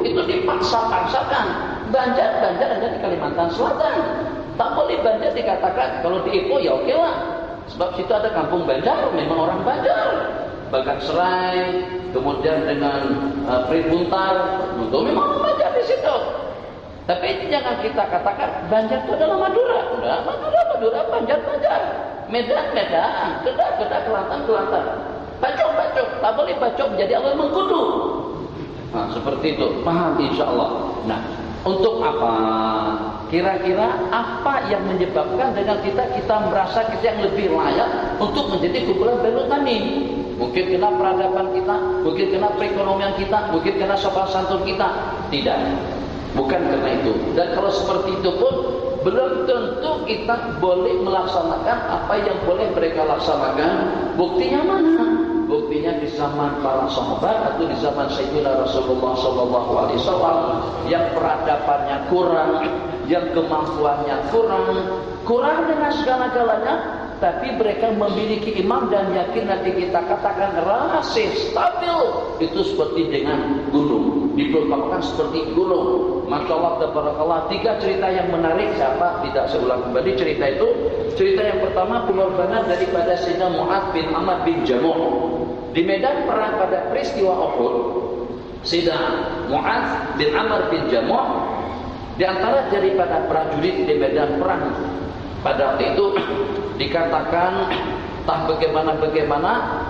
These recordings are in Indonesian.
itu dipaksa-paksakan. Banjar ada di Kalimantan Selatan. Tak boleh Banjar dikatakan, kalau di Ipoh ya oke lah. Sebab situ ada kampung Banjar, memang orang Banjar. Bagan Serai, kemudian dengan Pribuntar, itu memang orang Banjar di situ. Tapi jangan kita katakan Banjar itu adalah Madura. Udah, Madura, Banjar. Medan, Kedah, Kelantan. Bacok, tak boleh bacok menjadi Allah mengkudu. Nah, seperti itu, paham insya Allah. Nah, untuk apa? Kira-kira apa yang menyebabkan dengan kita merasa kita yang lebih layak untuk menjadi kumpulan Baitul Tani? Mungkin kena peradaban kita, mungkin kena perekonomian kita, mungkin kena sopan santun kita. Tidak, bukan karena itu. Dan kalau seperti itu pun belum tentu kita boleh melaksanakan apa yang boleh mereka laksanakan. Buktinya mana? Buktinya di zaman para sahabat atau di zaman Sayyidina Rasulullah SAW yang peradabannya kurang, yang kemampuannya kurang dengan segala-galanya, tapi mereka memiliki iman dan yakin nanti kita katakan rasis, stabil. Itu seperti dengan gunung, diperumpakan seperti gunung. Masya Allah, tabarakallah. 3 cerita yang menarik. Siapa tidak saya ulang kembali cerita itu. Cerita yang pertama, pengorbanan daripada Sayyidina Mu'adz bin Amr bin Jamuh di medan perang pada peristiwa Uhud. Sayyidina Mu'adz bin Amr bin Jamuh di antara daripada prajurit di medan perang pada waktu itu dikatakan entah bagaimana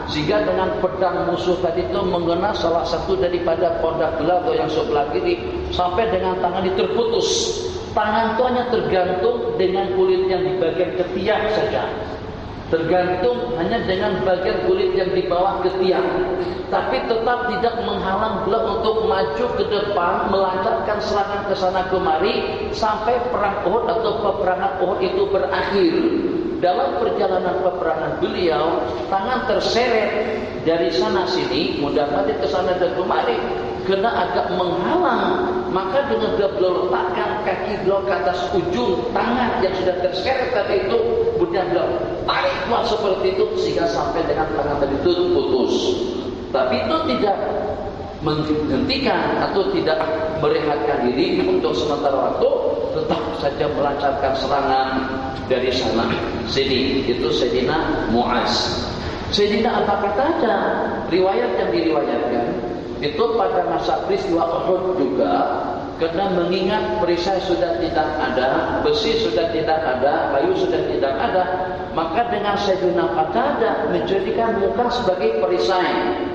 sehingga dengan pedang musuh tadi itu mengena salah satu daripada pundak belah atau yang sebelah kiri sampai dengan tangan terputus. Tangan itu hanya tergantung dengan kulit yang di bagian ketiak saja. Tergantung hanya dengan bagian kulit yang di bawah ketiak. Tapi tetap tidak menghalang beliau untuk maju ke depan, melancarkan serangan ke sana kemari sampai perang Uhud atau peperangan Uhud itu berakhir. Dalam perjalanan peperangan beliau, tangan terseret dari sana sini, mudah-mudahan ke sana dan kemari, kena agak menghalang. Maka dengan beliau letakkan kaki beliau ke atas ujung tangan yang sudah terseret tadi itu, kemudian beliau tarik kuat seperti itu sehingga sampai dengan tangan tadi itu putus. Tapi itu tidak menghentikan atau tidak merehatkan diri untuk sementara waktu, tetap saja melancarkan serangan dari sana sini. Itu Sayyidina Mu'adz. Sayyidina Abu Bakar ada riwayat yang diriwayatkan itu pada masa peristiwa Uhud juga, karena mengingat perisai sudah tidak ada, besi sudah tidak ada, kayu sudah tidak ada, maka dengan Sayyidina Qatadah menjadikan muka sebagai perisai.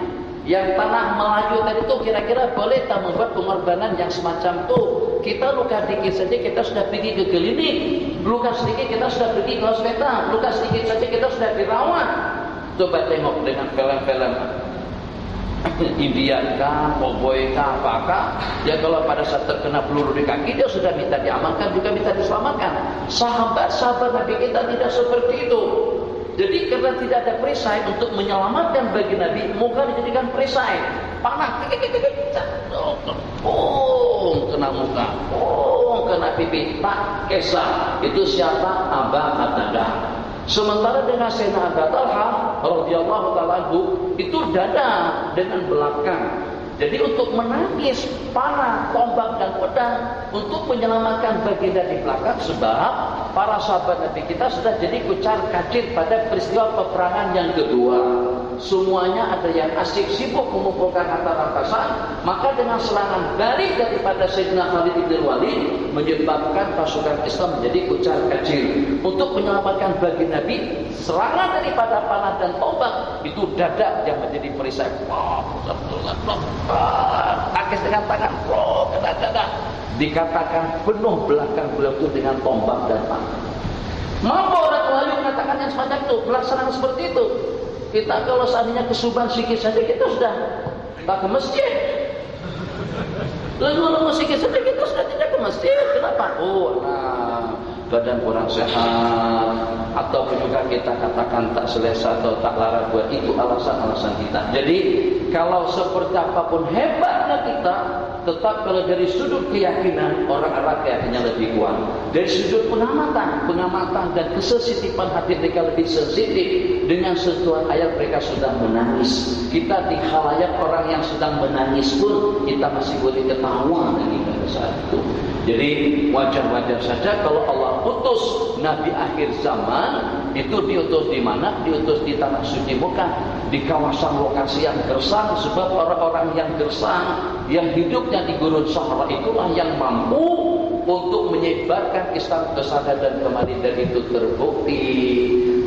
Yang tanah Melayu tadi itu kira-kira boleh tak membuat pengorbanan yang semacam itu? Kita luka dikit saja kita sudah pergi ke klinik, luka sedikit kita sudah pergi ke hospital, luka sedikit saja kita sudah dirawat. Coba tengok dengan film-film India kah, cowboy kah, apakah? Ya kalau pada saat terkena peluru di kaki dia sudah minta diamankan, juga minta diselamatkan. Sahabat-sahabat Nabi kita tidak seperti itu. Jadi karena tidak ada perisai untuk menyelamatkan bagi Nabi, muka dijadikan perisai. Panah, kena muka, kena pipi, tak kisah. Itu siapa? Abu Qatadah. Sementara dengan Sayyidina Abu Talha radhiyallahu ta'ala anhu itu dada dengan belakang. Jadi untuk menangis panah, tombak dan pedang untuk menyelamatkan baginda di belakang, sebab para sahabat Nabi kita sudah jadi kucar-kacir pada peristiwa peperangan yang kedua. Semuanya ada yang asik sibuk mengumpulkan harta rampasan, maka dengan serangan balik daripada Sayyidina Khalid bin Walid menyebabkan pasukan Islam menjadi kucar-kacir. Untuk menyelamatkan baginda Nabi, serangan daripada panah dan tombak itu dada yang menjadi perisai. Takis dengan tangan, kena dada. Dikatakan penuh belakang beliau itu dengan tombak dan panah. Mampu orang wali mengatakan yang semacam itu, pelaksanaan seperti itu. Kita kalau seandainya kesuban sikit saja kita sudah tak ke masjid. Lalu sikit saja kita sudah tidak ke masjid. Kenapa? Nah, badan kurang sehat, ataupun juga kita katakan tak selesa atau tak larat buat itu alasan-alasan kita. Jadi kalau seperti apapun hebatnya kita, tetap kalau dari sudut keyakinan, orang Arab keyakinannya lebih kuat. Dari sudut pengamatan dan kesensitipan hati mereka lebih sensitif. Dengan sentuhan ayat mereka sudah menangis. Kita di khalayak orang yang sedang menangis pun kita masih boleh ketawa pada saat itu. Jadi wajar-wajar saja kalau Allah utus Nabi akhir zaman, itu diutus di mana? Diutus di tanah suci Mekah, di kawasan lokasi yang gersang. Sebab orang-orang yang gersang, yang hidupnya di gurun Sahara itulah yang mampu untuk menyebarkan Islam ke sana dan kemari. Dan itu terbukti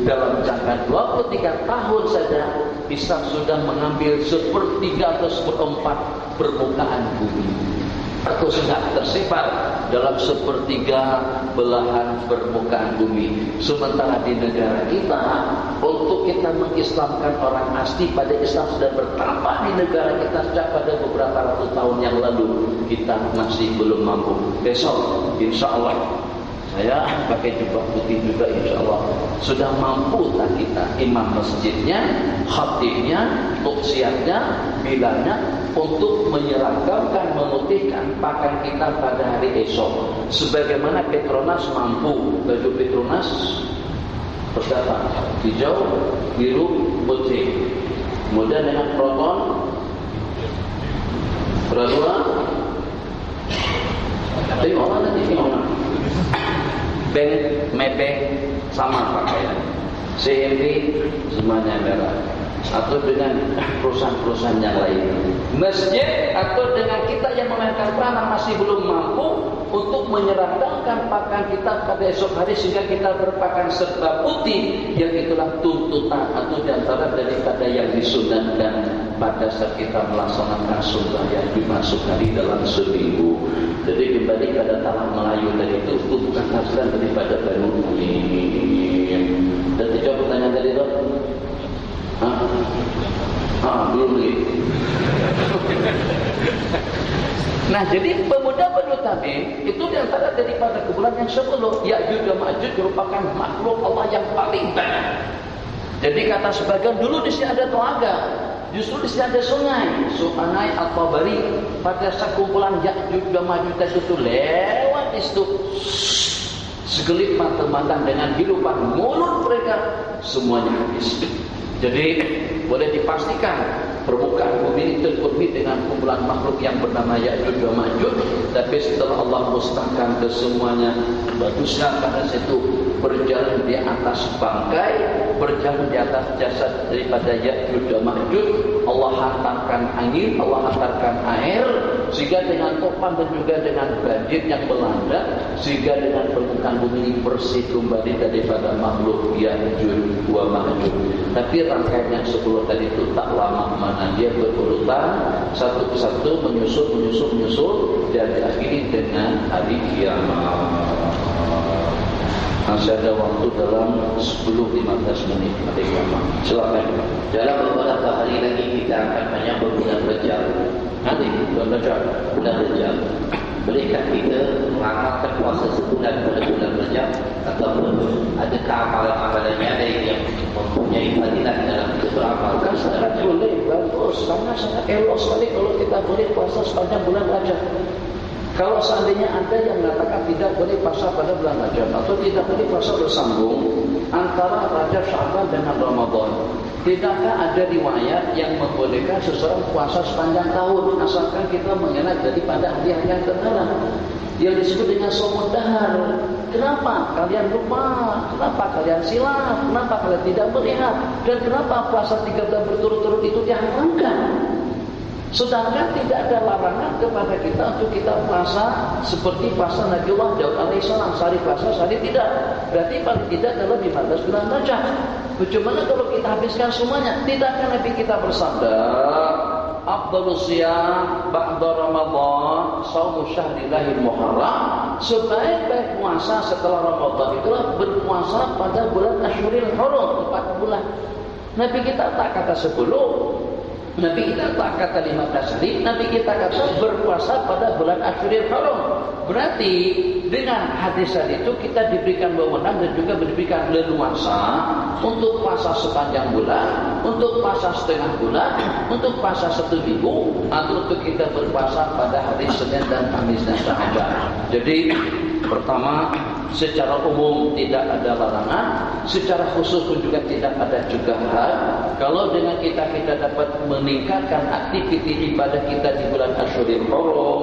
dalam jangka 23 tahun saja Islam sudah mengambil 1/3 atau 1/4 permukaan bumi, atau sudah tersebar dalam 1/3 belahan permukaan bumi. Sementara di negara kita, untuk kita mengislamkan orang asli pada Islam sudah bertambah di negara kita sejak pada beberapa ratus tahun yang lalu. Kita masih belum mampu. Besok insya Allah saya pakai jubah putih juga, insya Allah sudah mampu tak kita, imam masjidnya, khatibnya, tuksiatnya, bilanya, untuk menyeragamkan, memutihkan pakaian kita pada hari esok. Sebagaimana Petronas mampu, baju Petronas berapa? Hijau, biru, putih. Kemudian dengan Proton berdua. Tapi orang nanti orang Bank, Maybank sama pakaian. CMB semuanya merah. Atau dengan perusahaan-perusahaan yang lain. Masjid atau dengan kita yang memainkan peranan masih belum mampu untuk menyeragamkan pakaian kita pada esok hari sehingga kita berpakaian serba putih. Yang itulah tuntutan atau diantara daripada yang disunahkan pada saat kita melaksanakan sunnah yang dimasukkan di dalam seminggu. Jadi kembali pada tanah Melayu tadi itu bukan asal daripada Banu Tamim. Dan dijawab pertanyaan tadi itu? Belum lagi. Nah, jadi pemuda Banu Tamim itu diantara daripada kebulan yang 10. Ya'juj dan Ma'juj merupakan makhluk Allah yang paling banyak. Jadi kata sebagian dulu di sini ada telaga. Justru di sini ada sungai Al-Tabari. Pada sekumpulan Ya'juj dan Ma'juj itu lewat di situ, segelip mata-mata dengan hidupan mulut mereka semuanya habis. Jadi boleh dipastikan permukaan bumi ini terpenuhi dengan kumpulan makhluk yang bernama Ya'juj dan Ma'juj. Tapi setelah Allah musnahkan kesemuanya, bagusnya karena situ berjalan di atas bangkai, berjalan di atas jasad daripada Ya'juj dan Ma'juj. Allah hantarkan angin, Allah hantarkan air, sehingga dengan topan dan juga dengan banjir yang melanda, sehingga dengan permukaan bumi ini bersih kembali daripada makhluk Ya'juj dan Ma'juj. Tapi rangkaian yang 10 tadi itu tak lama mana dia berurutan, satu persatu menyusul dan diakhiri dengan hari kiamat. Masih ada waktu dalam 10-15 menit hari kiamat. Silakan. Dalam beberapa hari lagi kita akan banyak berbulan Rajab. Nanti bulan Rajab. Bolehkah kita mengamalkan puasa sebulan pada bulan Rajab, ataupun adakah amalan-amalannya ada yang mempunyai fadilah dalam itu beramalkan? Sangat boleh, bagus, karena sangat elok sekali kalau kita boleh puasa sepanjang bulan Rajab. Kalau seandainya ada yang mengatakan tidak boleh puasa pada bulan Rajab atau tidak boleh puasa bersambung antara Rajab, Sya'ban dengan Ramadan, tidakkah ada riwayat yang membolehkan seseorang puasa sepanjang tahun asalkan kita mengingat daripada hari-hari yang terlarang yang disebut dengan shaum dahar? Kenapa kalian lupa? Kenapa kalian silap? Kenapa kalian tidak melihat? Dan kenapa puasa 3 bulan berturut-turut itu diharamkan? Sedangkan tidak ada larangan kepada kita untuk kita puasa seperti puasa Nabiullah Daud alaihissalam, sehari puasa, sehari tidak. Berarti paling tidak dalam 15 bulan Rajab. Bagaimana kalau kita habiskan semuanya? Tidakkah Nabi kita bersabda, afdhalus shiyam ba'da Ramadan shaumu syahrillahil muharram. Sebaik-baik puasa setelah Ramadan itulah berpuasa pada bulan Asyuril Hurum, 4 bulan. Nabi kita tak kata 10. Nabi kita tak kata 15 hari, Nabi kita kata berpuasa pada bulan Ashurul Haram. Berarti dengan hadis itu kita diberikan wewenang dan juga diberikan leluasa untuk puasa sepanjang bulan, untuk puasa setengah bulan, untuk puasa 1 minggu, atau untuk kita berpuasa pada hari Senin dan Kamis dan Ahad. Jadi pertama, secara umum tidak ada larangan, secara khusus pun juga tidak ada juga hal. Kalau dengan kita dapat meningkatkan aktiviti ibadah kita di bulan Ashurul Haram,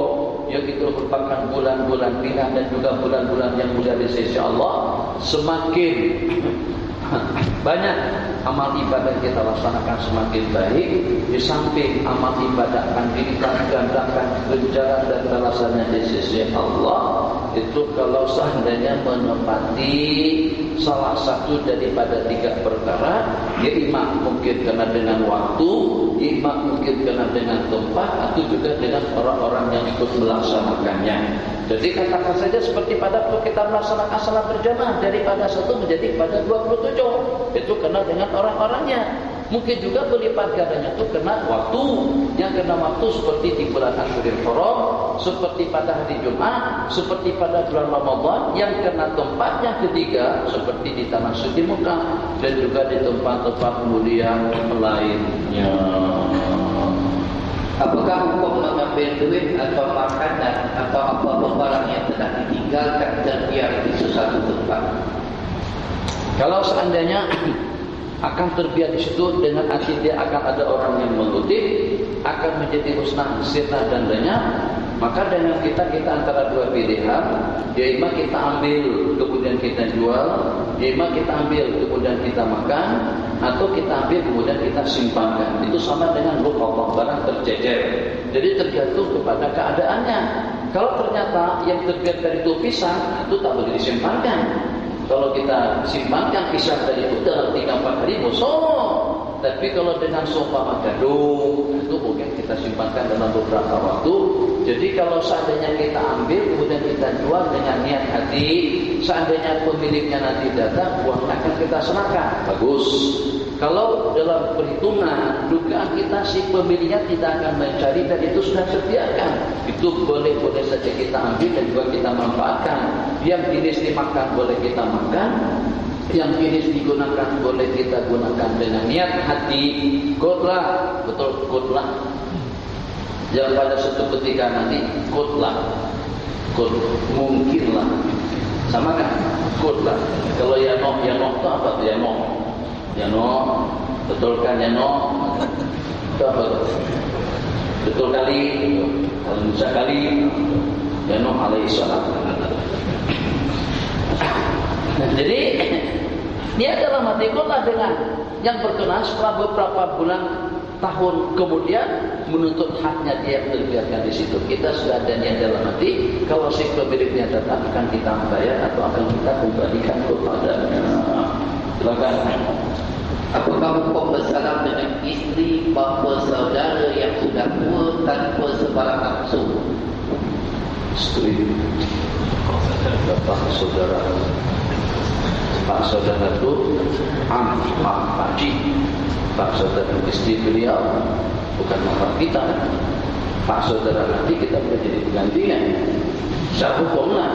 yang itu merupakan bulan-bulan pilihan dan juga bulan-bulan yang mulia di sisi Allah, semakin banyak amal ibadah kita laksanakan semakin baik. Di samping amal ibadah akan dilipat gandakan ganjaran dan balasannya di sisi Allah. Itu kalau seandainya menepati salah satu daripada 3 perkara, ya imma mungkin kena dengan waktu, imma mungkin kena dengan tempat, atau juga dengan orang-orang yang ikut melaksanakannya. Jadi katakan saja seperti pada waktu kita melaksanakan salat berjamaah daripada 1 menjadi pada 27, itu kena dengan orang-orangnya. Mungkin juga berlipat gandanya itu kena waktu, yang kena waktu seperti di bulan Ashurul Haram, seperti pada hari Jumat, seperti pada bulan Ramadan. Yang kena tempat yang ketiga seperti di Tanah Suci Mekah dan juga di tempat-tempat mulia lainnya. Apakah hukum mengambil duit atau makanan atau apa-apa barang yang telah ditinggalkan terbiar di sesuatu tempat? Kalau seandainya akan terbiar di situ dengan arti dia akan ada orang yang mengutip, akan menjadi musnah, sirna dan lenyap, maka dengan kita antara 2 pilihan, ya imma kita ambil kemudian kita jual, ya imma kita ambil kemudian kita makan, atau kita ambil kemudian kita simpankan. Itu sama dengan luqatah, barang tercecer. Jadi tergantung kepada keadaannya. Kalau ternyata yang terbiar dari itu pisang, itu tak boleh disimpankan. Kalau kita simpankan pisang dari itu dalam 3-4 hari bosok. Tapi kalau dengan seumpama gadung, itu mungkin kita simpankan dalam beberapa waktu. Jadi kalau seandainya kita ambil kemudian kita jual dengan niat hati, seandainya pemiliknya nanti datang, uangnya akan kita serahkan, bagus. Kalau dalam perhitungan dugaan kita si pemiliknya tidak akan mencari dan itu sudah sediakan, itu boleh saja kita ambil dan juga kita manfaatkan. Yang jenis dimakan boleh kita makan, yang jenis digunakan boleh kita gunakan dengan niat hati. Kutlah, betul kutlah. Yang pada suatu ketika nanti kutlah, mungkinlah, sama kan? Kutlah. Kalau ya no itu apa tuh ya no? Yano, betul kan Yano? Itu apa? Betul kali, kalau bisa kali Yano alaihissalam. Nah, jadi ini adalah matikulah dengan yang berkenaan setelah beberapa bulan tahun kemudian menuntut haknya dia terbiarkan di situ. Kita sudah ada niat dalam hati, kalau si pemiliknya datang akan kita bayar atau akan kita kembalikan kepadanya. Silakan. Apakah hukum bersalam dengan istri bapa saudara yang sudah tua tanpa sebarang nafsu? Istri, bapa saudara, pak saudara itu pak haji, pak saudara istri beliau bukan bapak kita. Pak saudara nanti kita boleh jadi penggantinya. Secara hukumlah.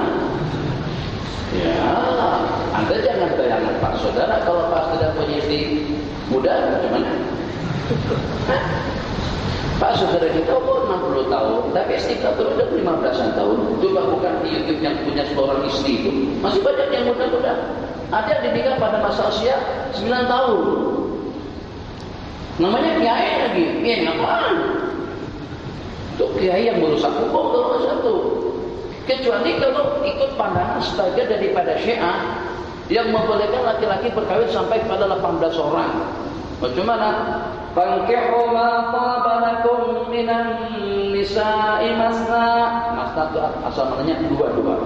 Ya, Anda jangan bayangkan pak saudara kalau pak saudara punya istri muda bagaimana? Pak saudara kita umur 60 tahun, tapi istri kita sudah 15-an tahun. Coba bukan di YouTube yang punya seorang istri itu. Masih banyak yang muda-muda. Ada yang dinikah pada masa usia 9 tahun. Namanya kiai lagi. Kiai apaan? Itu kiai yang merusak hukum kalau satu. Kecuali kalau ikut pandangan sebagai daripada Syiah yang membolehkan laki-laki berkawin sampai kepada 18 orang. Bagaimana? Fankihu ma taba lakum minan nisa'i masna. Masna itu asal maknanya dua-dua.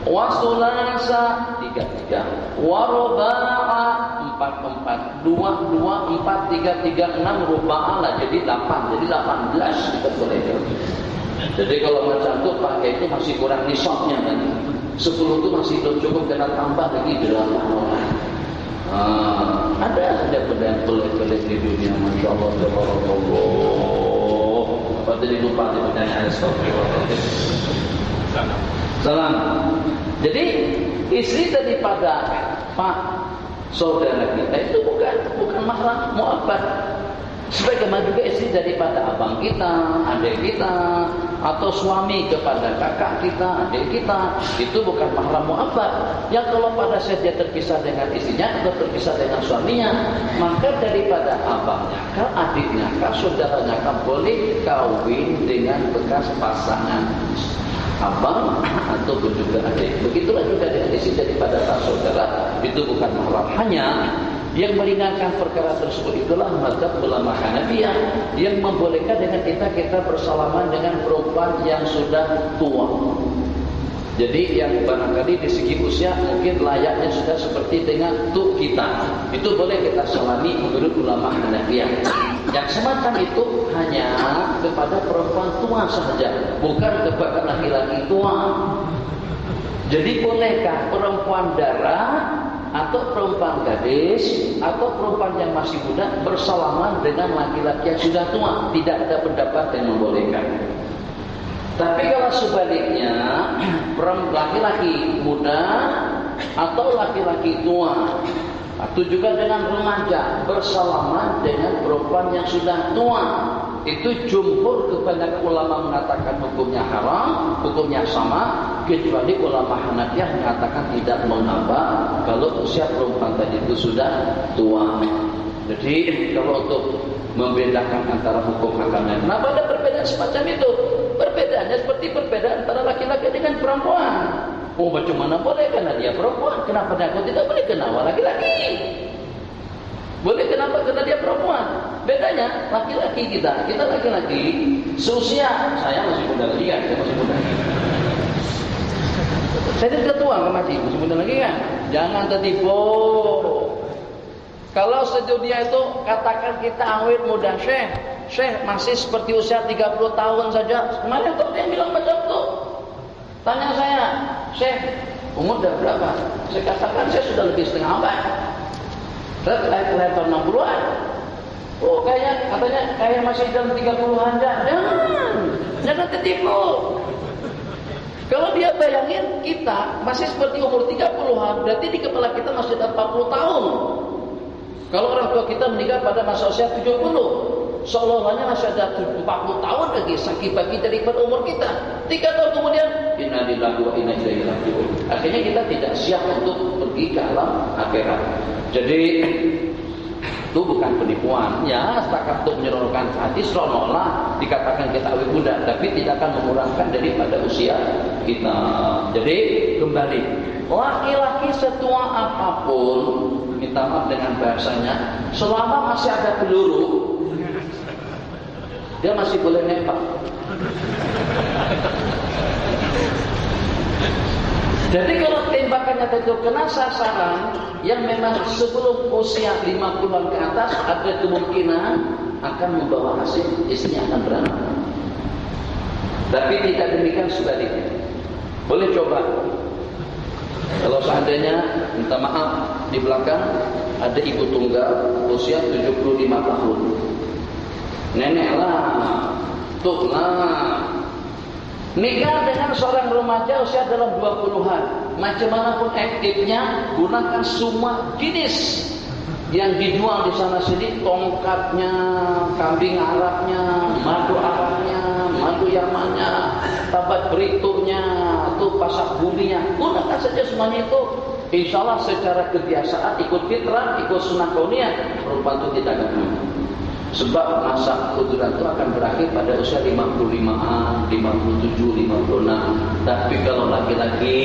Wa sulasa 3-3. Wa ruba'a 4-4. 2-2 4 3 3 6 ruba'a lah jadi 8. Jadi 18 kita boleh. Jadi kalau macam itu pakai itu masih kurang nisabnya nanti. 10 itu masih belum cukup, kena tambah lagi 8 orang. Ada saja benda yang pelik-pelik di dunia, masya Allah, tabarakallah. Apa tadi lupa di pertanyaan salam. Jadi istri daripada Pak saudara kita itu bukan mahram mu'abbad. Sebagaimana juga istri daripada abang kita, adik kita, atau suami kepada kakak kita, adik kita, itu bukan mahram mu'abbad. Yang kalau pada saat dia terpisah dengan istrinya atau terpisah dengan suaminya, maka daripada abangnya kah, adiknya kah, saudaranya kah, boleh kawin dengan bekas pasangan abang ataupun juga adik. Begitulah juga dengan istri daripada saudara, itu bukan mahram. Hanya yang meringankan perkara tersebut itulah mazhab ulama Hanafiyah yang membolehkan dengan kita bersalaman dengan perempuan yang sudah tua. Jadi yang barangkali di segi usia mungkin layaknya sudah seperti dengan tuk kita, itu boleh kita salami menurut ulama Hanafiyah. Yang semacam itu hanya kepada perempuan tua saja, bukan kepada laki-laki tua. Jadi bolehkah perempuan darah atau perempuan gadis atau perempuan yang masih muda bersalaman dengan laki-laki yang sudah tua? Tidak ada pendapat yang membolehkan. Tapi kalau sebaliknya, laki-laki muda atau laki-laki tua atau juga dengan remaja bersalaman dengan perempuan yang sudah tua, itu jumhur kebanyakan ulama mengatakan hukumnya haram, hukumnya sama, kecuali ulama Hanafiyah mengatakan tidak mengapa kalau usia perempuan tadi itu sudah tua. Jadi kalau untuk membedakan antara hukum agamanya, kenapa ada perbedaan semacam itu? Perbedaannya seperti perbedaan antara laki-laki dengan perempuan. Oh, bagaimana boleh karena dia perempuan? Kenapa aku tidak boleh kenapa laki-laki? Boleh kenapa? Karena dia perempuan. Bedanya laki-laki kita laki-laki seusia, saya masih muda lagi kan? Saya masih muda. Saya tidak tua kan masih muda lagi kan? Jangan tertipu. Kalau sedunia itu katakan kita awet muda, Syekh masih seperti usia 30 tahun saja. Kemarin tuh dia bilang macam tu. Tanya saya, Syekh umur dah berapa? Saya katakan saya sudah lebih setengah abad. Saya lahir tahun 60-an. Oh katanya kayak masih dalam 30-an dah. Jangan tertipu. Kalau dia bayangin kita masih seperti umur 30-an, berarti di kepala kita masih ada 40 tahun. Kalau orang tua kita meninggal pada masa usia 70, seolah-olahnya masih ada 40 tahun lagi saking bagi daripada umur kita. 3 tahun kemudian, inna lillahi wa inna ilaihi raji'un. Akhirnya kita tidak siap untuk pergi ke alam akhirat. Jadi itu bukan penipuan. Ya, setakat untuk menyeronokkan hati, seolah-olah dikatakan kita awet muda, tapi tidak akan mengurangkan daripada usia kita. Jadi kembali, laki-laki setua apapun, minta maaf dengan bahasanya, selama masih ada peluru, dia masih boleh nembak. Jadi kalau tembakannya itu kena sasaran yang memang sebelum usia 50-an ke atas, ada kemungkinan akan membawa hasil, istrinya akan beranak. Tapi tidak demikian sebaliknya. Boleh coba. Kalau seandainya, minta maaf, di belakang ada ibu tunggal usia 75 tahun. Nenek lah, tuh lah. Nikah dengan seorang remaja usia dalam 20-an. Macam manapun aktifnya, gunakan semua jenis yang dijual di sana sini, tongkatnya, kambing Arabnya, madu Arabnya, madu Yamannya, tabat beritunya, atau pasak buminya. Gunakan saja semuanya itu. Insya Allah secara kebiasaan, ikut fitrah, ikut sunnah kauniyah, perempuan itu tidak akan mampu. Sebab masa keturunan itu akan berakhir pada usia 55-an, 57, 56. Tapi kalau laki-laki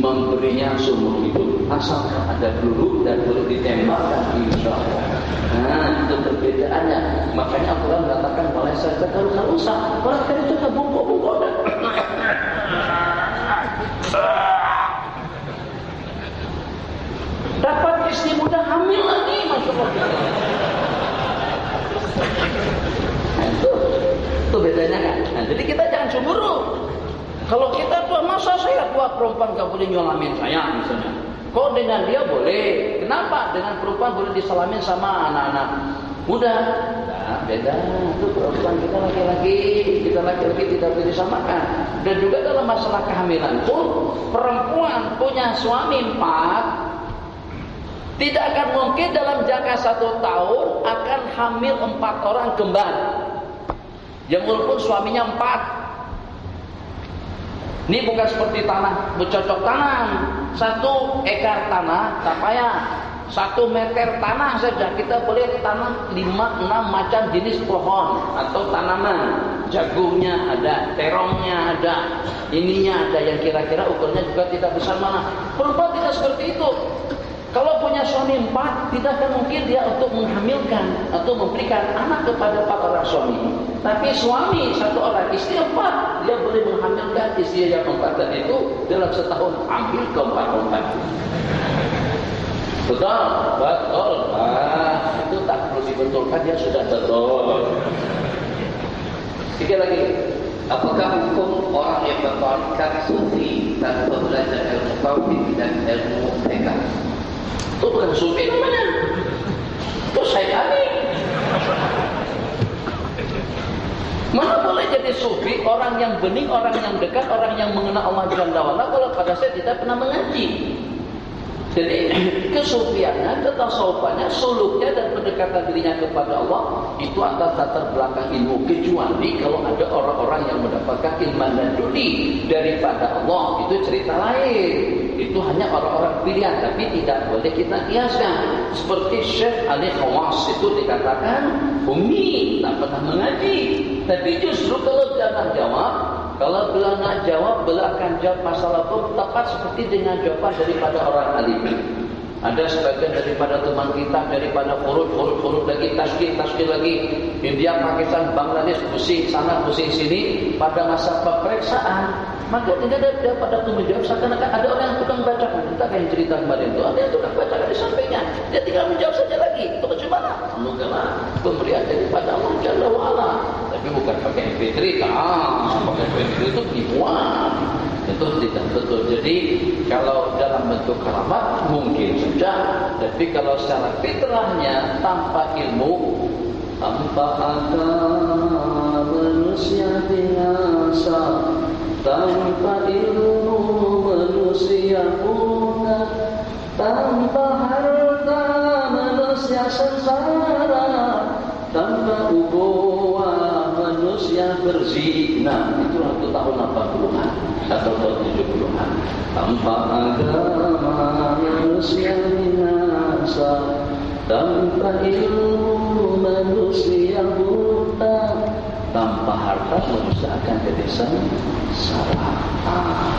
memberinya seumur hidup, asalkan ada peluru dan boleh ditembakkan, insya Allah. Nah, itu perbedaannya. Makanya Al-Quran mengatakan, "Wala sa'taru kalusa." Orang tadi itu tak bungkuk-bungkuk dah. Dapat istri muda hamil lagi, masya Allah. Nah, itu bedanya kan. Nah, jadi kita jangan cemburu. Kalau kita tua, masa saya tua perempuan gak boleh nyolamin saya misalnya. Kok dengan dia boleh? Kenapa? Dengan perempuan boleh disalamin sama anak-anak muda? Nah, beda. Itu perempuan, kita laki-laki tidak boleh disamakan. Dan juga dalam masalah kehamilan pun, perempuan punya suami 4, tidak akan mungkin dalam jangka 1 tahun akan hamil 4 orang kembar. Yang walaupun suaminya 4. Ini bukan seperti tanah bercocok tanam. 1 ekar tanah tak payah. 1 meter tanah saja kita boleh tanam 5-6 macam jenis pohon atau tanaman. Jagungnya ada, terongnya ada, ininya ada yang kira-kira ukurnya juga tidak besar mana. Perempuan tidak seperti itu. Kalau punya suami 4, tidak akan mungkin dia untuk menghamilkan atau memberikan anak kepada 4 orang suami. Tapi suami 1 orang, istri 4, dia boleh menghamilkan istri yang 4 dan itu dalam setahun ambil ke-4 orang. Betul, betul. Itu tak perlu dibetulkan, dia sudah betul. Sekali lagi, apakah hukum orang yang bertarikat sufi tanpa belajar ilmu tauhid dan ilmu fiqh? Itu bukan sufi namanya. Itu syaitani. Mana boleh jadi sufi orang yang bening, orang yang dekat, orang yang mengenal Allah Jalla wa'ala kalau pada saya tidak pernah mengaji. Jadi kesufiannya, ketasawufannya, suluknya dan pendekatan dirinya kepada Allah itu atas latar belakang ilmu, kecuali kalau ada orang-orang yang mendapatkan ilman dan duni daripada Allah, itu cerita lain. Itu hanya orang-orang pilihan, tapi tidak boleh kita kiaskan. Seperti Syekh Ali Khawas itu dikatakan ummi, tak pernah mengaji. Tapi justru kalau jangan jawab, kalau beliau nak jawab, beliau akan jawab masalah pun tepat seperti dengan jawaban daripada orang alim. Ada sebagian daripada teman kita, daripada huruf lagi, tasbih lagi, India, Pakistan, Bangladesh, pusing sana, pusing sini, pada masa peperiksaan, maka tidak ada pada tuh menjawab, seakan-akan ada orang yang tukang bacakan. Kita kayak cerita kemarin itu, ada yang tukang bacakan di sampingnya, dia tinggal menjawab saja lagi. Itu bagaimana? Semoga pemberian daripada Allah Jalla wa'ala. Tapi bukan pakai MP3, pakai MP3 itu penipuan. Itu tidak betul. Jadi kalau dalam bentuk keramat mungkin saja, tapi kalau secara fitrahnya tanpa ilmu, tanpa akal manusia binasa, tanpa ilmu manusia punah, tanpa harta manusia sengsara, tanpa ukhuwah manusia berzina. Itulah itu tahun 80-an atau tahun 70-an. Tanpa agama manusia binasa, tanpa ilmu manusia buta, tanpa harta manusia akan jadi sengsara.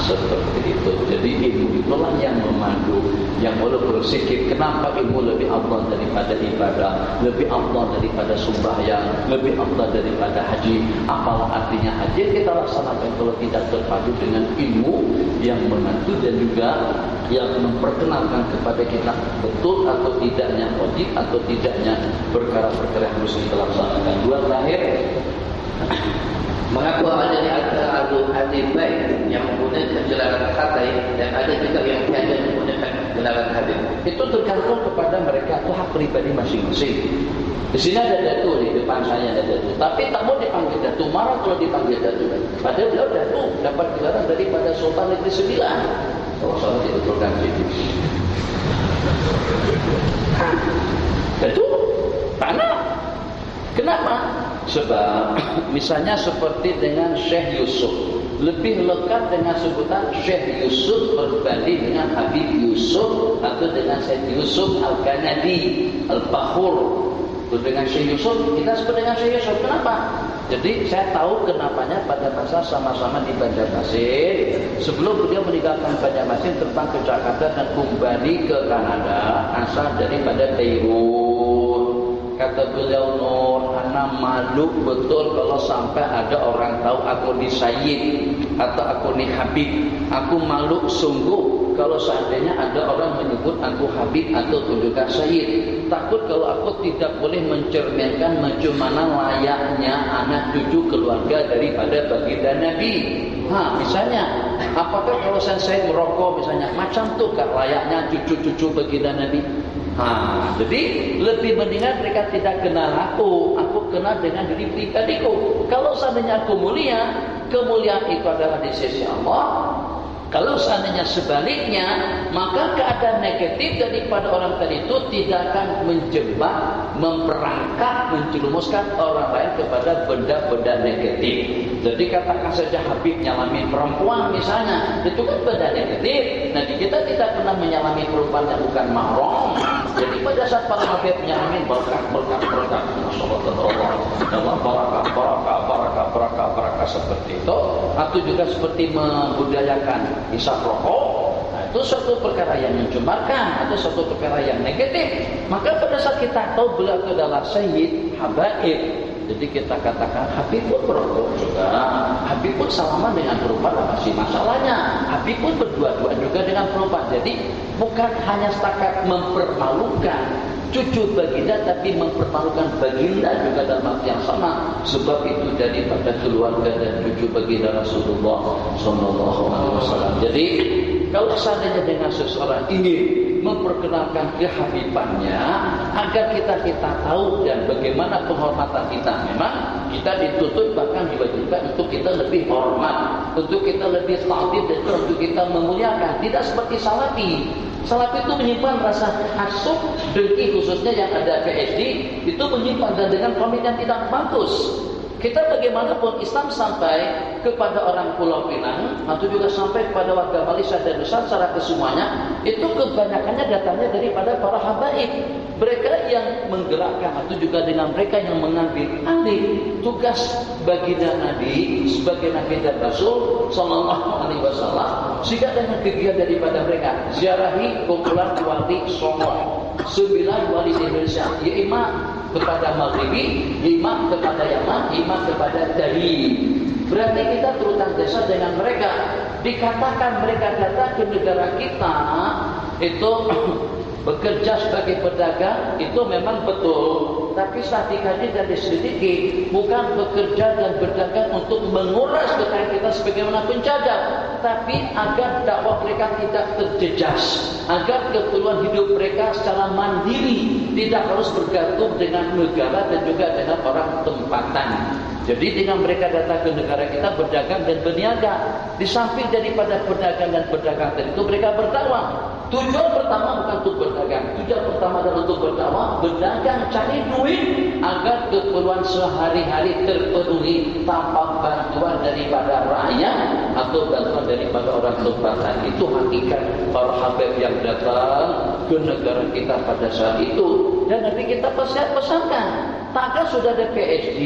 Seperti itu. Jadi ilmu itulah yang memandu, yang boleh bersikir. Kenapa ilmu lebih afdal daripada ibadah, lebih afdal daripada sembahyang, lebih afdal daripada haji? Apalah artinya haji kita laksanakan kalau tidak terpadu dengan ilmu yang memandu dan juga yang memperkenalkan kepada kita betul atau tidaknya wajib atau tidaknya perkara-perkara yang harus kita laksanakan. Dua terakhir, mengaku ada ahli baik yang menggunakan gelaran khatai dan ada juga yang tiada menggunakan gelaran hadis. Itu tergantung kepada mereka, itu hak pribadi masing-masing. Di sini ada datu, di depan saya ada datu, tapi tak mau dipanggil datu, marah kalau dipanggil datu. Padahal beliau datu dapat gelaran daripada Sultan Negeri 9. Oh, salah dibetulkan jadi. Datu tanah. Kenapa? Sebab misalnya seperti dengan Syekh Yusuf, lebih lekat dengan sebutan Syekh Yusuf berbanding dengan Habib Yusuf atau dengan Syekh Yusuf Al-Kanadi Al-Bakhur. Dengan Syekh Yusuf, kita sebut dengan Syekh Yusuf. Kenapa? Jadi saya tahu kenapanya pada masa sama-sama di Banjarmasin. Sebelum beliau meninggalkan Banjarmasin terbang ke Jakarta dan kembali ke Kanada, asal daripada Beirut. Kata beliau, Nur, anak malu betul kalau sampai ada orang tahu aku ni Sayyid atau aku ni Habib. Aku malu sungguh kalau seandainya ada orang menyebut aku Habib atau juga Sayyid. Takut kalau aku tidak boleh mencerminkan bagaimana layaknya anak cucu keluarga daripada baginda Nabi. Misalnya, apakah kalau saya merokok misalnya, macam tuh gak layaknya cucu-cucu baginda Nabi? Jadi lebih mendingan mereka tidak kenal aku kenal dengan diri pribadiku. Kalau seandainya aku mulia, kemuliaan itu adalah di sisi Allah. Kalau seandainya sebaliknya, maka keadaan negatif daripada orang tadi itu tidak akan menjebak, memperangkap, menjerumuskan orang lain kepada benda-benda negatif. Jadi katakan saja Habib nyalami perempuan misalnya, itu kan benda negatif. Nah, kita tidak pernah menyalami perempuan yang bukan mahram. Jadi pada saat para Habib nyalami berkah, barakah seperti itu, atau juga seperti membudayakan hisap rokok, itu suatu perkara yang mencemarkan atau suatu perkara yang negatif. Maka pada saat kita tahu beliau itu adalah Sayyid Habaib, jadi kita katakan Habib pun merokok juga, Habib pun salaman dengan perempuan, apa sih masalahnya? Habib pun berdua-dua juga dengan perempuan. Jadi bukan hanya setakat mempermalukan cucu baginda, tapi mempermalukan baginda juga dalam arti yang sama. Sebab itu daripada keluarga dan cucu baginda Rasulullah SAW. Jadi kalau seandainya dengan seseorang ingin memperkenalkan kehabibannya, agar kita tahu dan bagaimana penghormatan kita, memang kita dituntut bahkan diwajibkan untuk kita lebih hormat, untuk kita lebih ta'zim, dan untuk kita memuliakan. Tidak seperti Salafi. Salafi itu menyimpan rasa hasud, dengki, khususnya yang ada PhD, itu menyimpan dan dengan pamit yang tidak bagus. Kita bagaimanapun Islam sampai kepada orang Pulau Pinang atau juga sampai kepada warga Malaysia dan Nusantara kesemuanya, itu kebanyakannya datangnya daripada para habaib. Mereka yang menggerakkan atau juga dengan mereka yang mengambil alih tugas baginda Nabi sebagai Nabi dan Rasul Sallallahu Alaihi Wasallam. Sehingga dengan kegiatan daripada mereka, ziarahi kumpulan wali Songo, 9 wali di Indonesia, ya imam kepada Maghribi, imam kepada Yaman, imam kepada Dahi. Berarti kita terutang jasa dengan mereka. Dikatakan mereka datang ke negara kita itu bekerja sebagai pedagang, itu memang betul. Tapi setelah dikaji dan diselidiki, bukan bekerja dan berdagang untuk menguras kekayaan kita sebagaimana penjajah, tapi agar dakwah mereka tidak terjejas, agar keperluan hidup mereka secara mandiri, tidak harus bergantung dengan negara dan juga dengan orang tempatan. Jadi dengan mereka datang ke negara kita berdagang dan berniaga, di samping daripada pedagang dan berdagang tadi itu mereka berdakwah. Tujuan pertama bukan untuk berdagang, tujuan pertama adalah untuk berdakwah, berdagang, cari duit agar keperluan sehari-hari terpenuhi tanpa bantuan daripada rakyat atau bantuan daripada orang tempatan. Itu hakikat para habib yang datang ke negara kita pada saat itu. Dan nanti kita pesankan, takkan sudah ada PhD,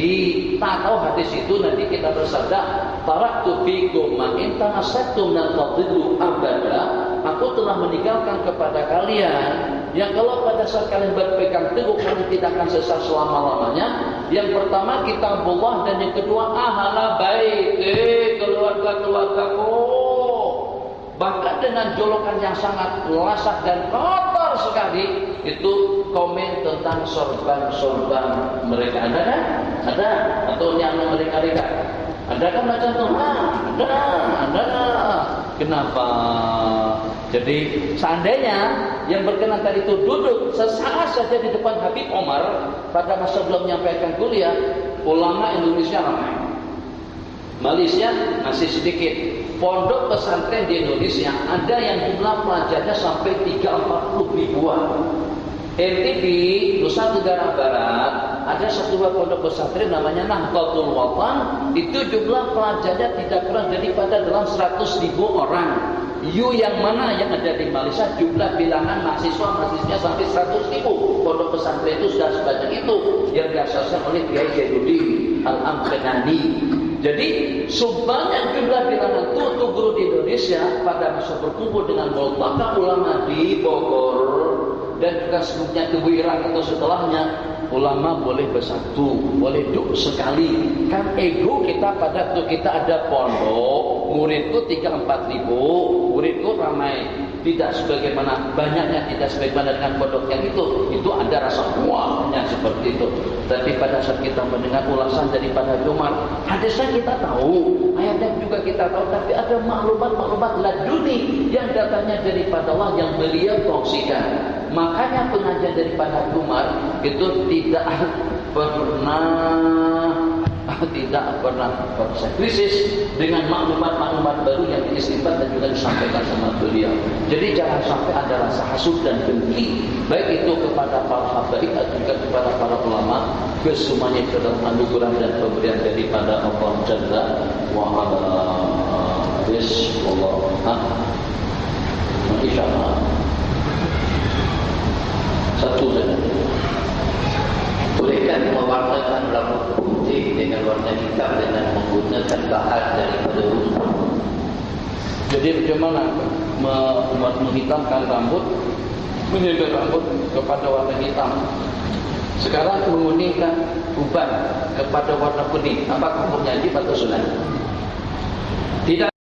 tak tahu hadis itu, nanti kita bersabda, taraktu fikum ma in tamassaktum lan tadillu abada. Aku telah meninggalkan kepada kalian yang kalau pada saat kalian berpegang teguh, kalian tidak akan sesat selama-lamanya. Yang pertama kitabullah, dan yang kedua ahala bait, keluarga-keluargaku. Bahkan dengan jolokan yang sangat lasah dan kotor sekali, itu komen tentang sorban-sorban mereka. Ada kan? Ada? Atau yang mereka ada kan macam itu? Ada. Kenapa? Jadi seandainya yang berkenan tadi itu duduk sesaat saja di depan Habib Omar pada masa belum menyampaikan kuliah, ulama Indonesia ramai, Malaysia masih sedikit. Pondok pesantren di Indonesia ada yang jumlah pelajarnya sampai 30-40 ribuan. NTB, Nusa Tenggara Barat, ada satu buah pondok pesantren namanya Nahdlatul Watan. Itu jumlah pelajarnya tidak kurang daripada dalam 100.000 orang. Yang mana yang ada di Malaysia, jumlah bilangan mahasiswa-mahasiswanya sampai 100.000. Pondok pesantren itu sudah sebanyak itu yang diasaskan oleh Kiai Jainuddin Al-Amkenani. Jadi sebanyak jumlah bilangan tutup guru di Indonesia pada masa berkumpul dengan multaqah ulama di Bogor dan juga sebelumnya ke Wirang atau setelahnya, ulama boleh bersatu, boleh duduk sekali. Kan ego kita pada waktu kita ada pondok, muridku 3-4 ribu, muridku ramai, tidak sebagaimana banyaknya, tidak sebagaimana dengan pondok yang itu ada rasa puasnya seperti itu. Tapi pada saat kita mendengar ulasan daripada Umar, hadisnya kita tahu, ayatnya juga kita tahu, tapi ada maklumat-maklumat laduni yang datangnya daripada Allah yang beliau kongsikan. Makanya pengajian daripada Umar itu tidak pernah berkrisis dengan maklumat-maklumat baru yang diistimbat dan juga disampaikan sama beliau. Jadi jangan sampai ada rasa hasud dan dengki, baik itu kepada para habaib atau juga kepada para ulama. Kesemuanya itu adalah anugerah dan pemberian daripada Allah Jalla wa Ala. Insyaallah satu saja. Bolehkan mewarnakan rambut putih dengan warna hitam dengan menggunakan bahan daripada rumput? Jadi bagaimana menghitamkan rambut, menyihir rambut kepada warna hitam? Sekarang menguningkan uban kepada warna kuning. Apakah hukumnya wajib atau sunat?